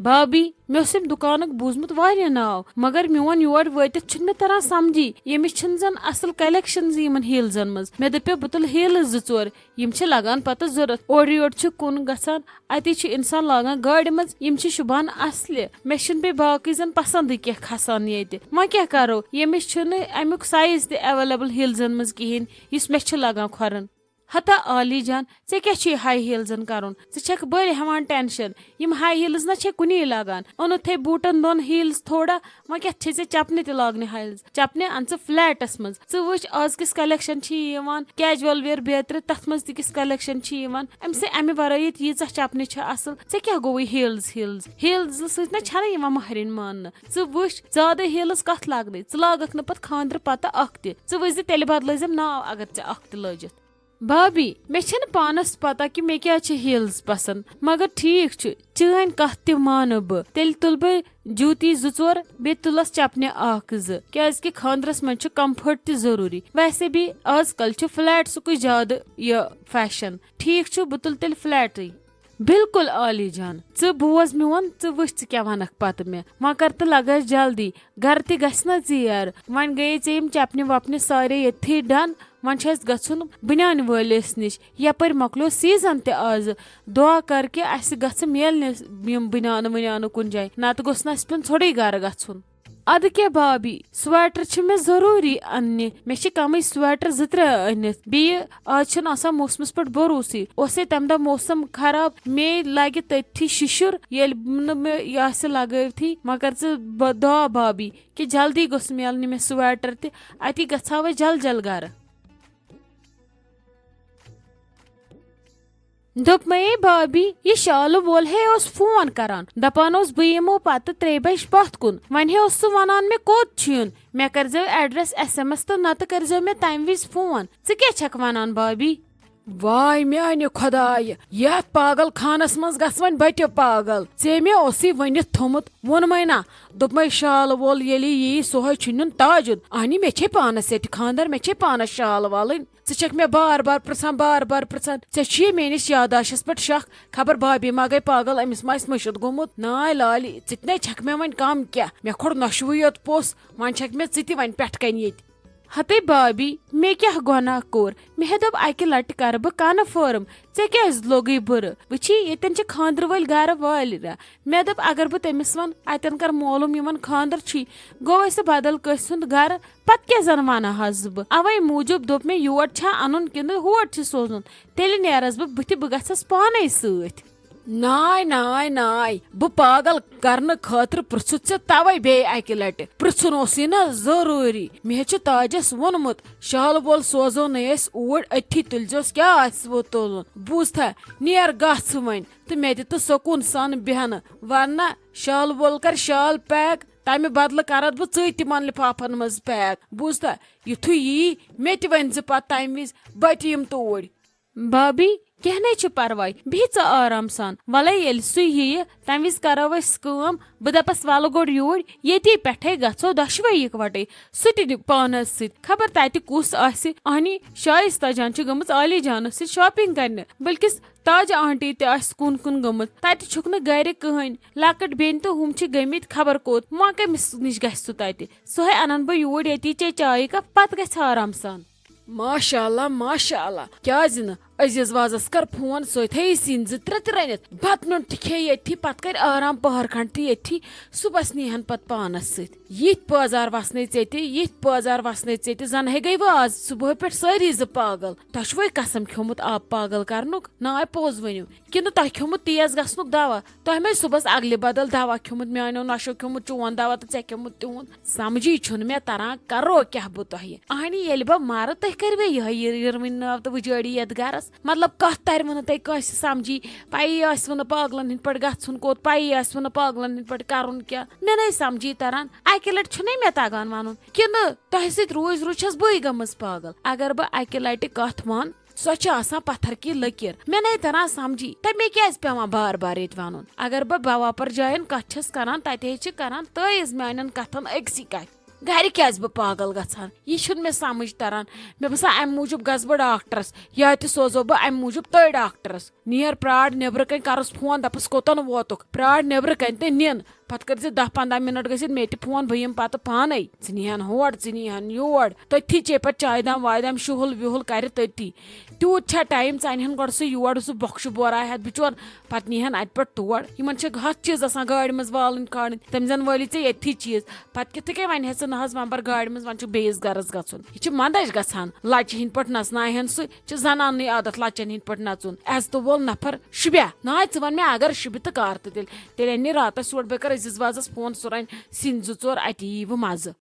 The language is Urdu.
بھابی مےٚ اوس أمۍ دُکانُک بوٗزمُت واریاہ ناو مگر میون یور وٲتِتھ چھُنہٕ مےٚ تران سمجھی ییٚمِس چھِنہٕ زن اصل کلیکشنز یِمن ہیٖلزن منٛز مےٚ دپیو بہٕ تُلہٕ ہیٖلز 2-4 یِم چھِ لگان پتہٕ ضوٚرتھ اورٕ یورٕ چھُ کُن گژھان اتی چھُ انسان لاگان گاڑِ منٛز یِم چھِ شوٗبان اصلہِ مےٚ چھُنہٕ بیٚیہِ باقٕے زن پسنٛدٕے کینٛہہ کھسان ییٚتہِ وۄنۍ کیٛاہ کرو ییٚمِس چھُنہٕ امیُک سایز تہِ ایویلیبل ہیٖلزن منٛز کہیٖنۍ یُس مےٚ چھُ لگان کھۄرن ہتا عالی جان ژےٚ کیٛاہ چھُے ہاے ہیٖلزن کرُن ژٕ چھکھ بٔلۍ ہٮ۪وان ٹینشن یِم ہاے ہیٖلز نہ چھے کُنی لاگان اوٚنُتھے بوٗٹن دۄن ہیٖلز تھوڑا وۄنۍ کیٛاہ چھے ژےٚ چپنہِ تہِ لاگنہِ ہیٖلز چپنہِ ان ژٕ فلیٹس منٛز ژٕ وٕچھ آز کِس کلیکشن چھِ یِوان کیجول ویر بیترِ تتھ منٛز تہِ کِس کلیکشن چھِ یِوان امہِ ورٲے ییٖژاہ چپنہِ چھِ اصل ژےٚ کیٛاہ گوٚوٕے ہیٖلزٕ سۭتۍ نہ چھنہٕ یِوان مہرِنۍ ماننہٕ ژٕ وٕچھ زیادٕ ہیٖلز کتھ لاگنٕے ژٕ لاگکھ نہٕ پتہٕ خاندرٕ پتہٕ اکھ تہِ ژٕ وٕچھ زِ تیٚلہِ بدلٲیزٮ۪م ناو اگر ژےٚ اکھ تہِ لٲجِتھ بھابی مےٚ چھنہٕ پانس پتہ کہِ مےٚ کیٛاہ چھِ ہیٖلز پسنٛد مگر ٹھیٖک چھُ چٲنۍ کتھ تہِ مانہٕ بہٕ تیٚلہِ تُلہٕ بہٕ جوٗتی 2-4 بیٚیہِ تُلس چپنہِ 1-2 کیازِ کہِ خاندرس منٛز چھُ کمفٲرٹ تہِ ضروٗری ویسے بھی آز کل چھُ فلیٹسُکُے زیادٕ یہِ فیشن ٹھیٖک چھُ بہٕ تُلہٕ تیٚلہِ فلیٹٕے بالکل عالی جان ژٕ بوز میون ژٕ وٕچھ ژٕ کیٛاہ ونکھ پتہٕ مےٚ وۄنۍ کر تہٕ لگٲیس جلدی گرٕ تہِ گژھِ نہ ژیر وۄنۍ گٔیے ژےٚ یِم چپنہِ وپنہِ سارے ییٚتھی ڈن وۄنۍ چھُ اسہِ گژھُن بنیانہِ وٲلِس نِش یپٲرۍ مۄکلیو سیٖزن تہِ آزٕ دعا کر کہِ اسہِ گژھِ میلنہِ یِم بنیانہٕ ونیانہٕ کُنہِ جایہِ نتہٕ گوٚژھ نہٕ اسہِ پیوٚن ژھوٚرُے گرٕ گژھُن ادٕ کیٛاہ بھابی سویٹر چھِ مےٚ ضروٗری اننہِ مےٚ چھِ کمٕے سویٹر 2-3 أنِتھ بیٚیہِ آز چھُنہٕ آسان موسمس پٮ۪ٹھ بروسٕے اوسے تمہِ دۄہ موسم خراب مے لگہِ تٔتھی شِشُر ییٚلہِ نہٕ مےٚ یہِ آسہِ لگٲوتھٕے مگر ژٕ دعا بھابی کہِ جلدی گوٚژھ میلنہِ مےٚ سویٹر تہِ اتی گژھہاو أسۍ جل گرٕ دوٚپ مے بھابی یہِ شالہٕ وول ہے اوس فون کران دپان اوس بہٕ یِمو پتہٕ 3 بجہِ پتھ کُن وۄنۍ ہے اوس سُہ ونان مےٚ کوٚت چھُ یُن مےٚ کٔرزیٚو ایڈریس SMS تہٕ نتہٕ کٔرزیٚو مےٚ تمہِ وِزِ فون ژٕ کیٛاہ چھکھ ونان بھابی واے میانہِ خۄدایہِ یتھ پاگل خانس منٛز گژھ وۄنۍ بٔتہِ پاگل ژےٚ مےٚ اوسُے ؤنِتھ تھوٚمُت ووٚنمے نا دوٚپمے شالہٕ وول ییٚلہِ یی سُہے چھُ نیُن تاجُن اہنہِ مےٚ چھے پانس ییٚتہِ خاندر مےٚ چھے پانس شال والٕنۍ ژٕ چھکھ مےٚ بار بار پرژھان ژےٚ چھُیے میٲنِس یاداشس پٮ۪ٹھ شک خبر بھابی ما گٔے پاگل أمِس ما آسہِ مٔشِد گوٚمُت ناے لالی ژٕ تہِ نے چھکھ مےٚ وۄنۍ کم کیٛاہ مےٚ کھوٚڑ نۄشوٕے یوت پوٚژھ وۄنۍ چھکھ مےٚ ژٕ تہِ وۄنۍ پٮ۪ٹھٕ کنۍ ییٚتہِ ہتے بھابی مےٚ کیٛاہ گۄناہ کوٚر مےٚ ہے دوٚپ اکہِ لٹہِ کرٕ بہٕ کنفٲرٕم ژےٚ کیٛازِ لوگُے بُرٕ وٕچھی ییٚتٮ۪ن چھِ خاندرٕ وٲلۍ گرٕ واریاہ مےٚ دوٚپ اگر بہٕ تٔمِس ون اتٮ۪ن کر معلوٗم یِمن خاندر چھُے گوٚو اَسہِ بدل کٲنٛسہِ ہُنٛد گرٕ پتہٕ کیٛاہ زن ونہٕ بہٕ اوے موٗجوٗب دوٚپ مےٚ یور چھا انُن کِنہٕ ہور چھُ سوزُن تیٚلہِ نیرس بہٕ بٕتھِ بہٕ گژھس پانے سۭتۍ ناے بہٕ پاگل کرنہٕ خٲطرٕ پرژھُتھ ژےٚ توے بیٚیہِ اکہِ لٹہِ پرژھُن اوسُے نا ضروٗری مےٚ ہے چھُ تاجس ووٚنمُت شالہٕ وول سوزو نہٕ أسۍ اوٗرۍ أتھی تُلزوس کیٛاہ آسوٕ تُلُن بوٗزتھا نیر گژھ وۄنۍ تہٕ مےٚ دِ تہٕ سکوٗن سان بیٚہنہٕ ورنہ شالہٕ وول کر شال پیک تمہِ بدلہٕ کرتھ بہٕ ژٕے تِمن لفافن منٛز پیک بوٗزتھا یِتھُے یی مےٚ تہِ ؤنۍ زِ پتہٕ تمہِ وِزِ بہٕ تہِ یِم توٗرۍ بھابی کینٛہہ نَے چھُ پرواے بیٚہہ ژٕ آرام سان وَلے ییٚلہِ سُہ یِیہِ تمہِ وِزِ کرو أسۍ کٲم بہٕ دپس وَلہٕ گۄڈٕ یوٗرۍ ییٚتی پٮ۪ٹھے گژھو دۄشوے اِکوٹے سُہ تہِ دِ پانس سۭتۍ خبر تتہِ کُس آسہِ اہنی شایستہ جان چھِ گٔمٕژ عالی جانس سۭتۍ شاپنگ کرنہِ بلکِس تاجہ آنٹی تہِ آسہِ کُن گٔمٕژ تتہِ چھُکھ نہٕ گرِ کٕہٕنۍ لۄکٕٹ بیٚنہِ تہٕ ہُم چھِ گٔمٕتۍ خبر کوٚت وۄنۍ کٔمِس نِش گژھِ سُہ تتہِ سُہے انن بہٕ یوٗرۍ ییٚتی چے چایہِ کپ پتہٕ گژھِ آرام سان ماشاء اللہ کیازِ نہٕ عزیز وازس کر فون سُہ تھیٚیہِ سِنۍ 2-3 تہِ رٔنِتھ بتہٕ نیُن تہِ کھیٚیہِ ییٚتھی پتہٕ کرِ آرام پہر کھنڈ تہِ ییٚتھی صُبحس نیہن پتہٕ پانس سۭتۍ یِتھ پٲزار وسنے ژےٚ زن ہے گٔے وٕ آز صبحٲے پٮ۪ٹھ سٲری 2 پاگل تۄہہِ چھُوے قسم کھیومُت آب پاگل کرنُک ناے پوٚز ؤنِو کِنہٕ تۄہہِ کھیومُت تیز گژھنُک دوا تۄہہِ مے صبحس اگلہِ بدل دوا کھیومُت میانیو نۄشو کھیومُت چون دوا تہٕ ژےٚ کھیومُت تِہُنٛد سمجھی چھُنہٕ مےٚ تران کرو کیٛاہ بہٕ تۄہہِ اہنی ییٚلہِ بہٕ مرٕ تُہۍ کٔرِوے یِہے یِروٕنۍ ناو تہٕ وٕجٲڑی یتھ گرس مطلب کتھ ترِوٕ نہٕ تۄہہِ کٲنٛسہِ سمجھی پیی آسوٕ نہٕ پاگلن ہٕنٛدۍ پٲٹھۍ گژھُن کوٚت پیی آسوٕ نہٕ پاگلن ہٕنٛدۍ پٲٹھۍ کرُن کیٛاہ مےٚ نَے سمجھی تران اکہِ لٹہِ چھُنَے مےٚ تگان ونُن کِنہٕ تۄہہِ سۭتۍ روٗز چھس بٕے گٔمٕژ پاگل اگر بہٕ اکہِ لٹہِ کتھ ون سۄ چھِ آسان پتھر کی لٔکِر مےٚ نَے تران سمجھی تہٕ مےٚ کیٛازِ پیٚوان بار بار ییٚتہِ ونُن اگر بہٕ باپار جاین کتھ چھس کران تتہِ ہے چھِ کران تٲیز میانٮ۪ن کتھن أکسٕے کتھِ گرِ کیازِ بہٕ پاگل گژھان یہِ چھُنہٕ مےٚ سمجھ تران مےٚ باسان امہِ موٗجوٗب گژھٕ بہٕ ڈاکٹرس یا تہِ سوزو بہٕ امہِ موٗجوٗب تٔڑۍ ڈاکٹرس نیر پرٛار نیبرٕ کَنۍ کرُس فون دپس کوٚتن ووتُکھ پرٛار نیبرٕ کَنۍ تہٕ نِن پتہٕ کٔرۍ زِ 10-15 مِنٹ گٔژھِتھ مےٚ تہِ فون بہٕ یِمہٕ پتہٕ پانے ژٕ نِہن ہور ژٕ نِہن یور تٔتھی چے پتہٕ چایہِ دام وایہِ دام شُہُل وِہُل کرِ تٔتی تیوٗت چھا ٹایم ژٕ انہن گۄڈٕ سُہ یور سُہ بۄکھشہِ بوراے ہٮ۪تھ بِچور پتہٕ نِہن اتہِ پٮ۪ٹھ تور یِمن چھِ ہتھ چیٖز آسان گاڑِ منٛز والٕنۍ کھالٕنۍ تٔمۍ زن وٲلی ژےٚ ییٚتھی چیٖز پتہٕ کِتھٕ کٔنۍ وَنہِ ژٕ نہ حظ وۄنۍ بر گاڑِ منٛز وۄنۍ چھُ بیٚیِس گرس گژھُن یہِ چھِ منٛدچھ گژھان لچہِ ہٕنٛدۍ پٲٹھۍ نژناہن سُہ چھِ زنانٕے عادت لچن ہٕنٛدۍ پٲٹھۍ نژُن عزتہٕ وول نفر شوبیا ناے ژٕ وَن مےٚ اگر شوبہِ تہٕ کر تہٕ تیٚلہِ اَنہِ راتس یور بہٕ کر أزِز وازس فون سُہ رنہِ سِنۍ 2-4 اتی یی وٕ مزٕ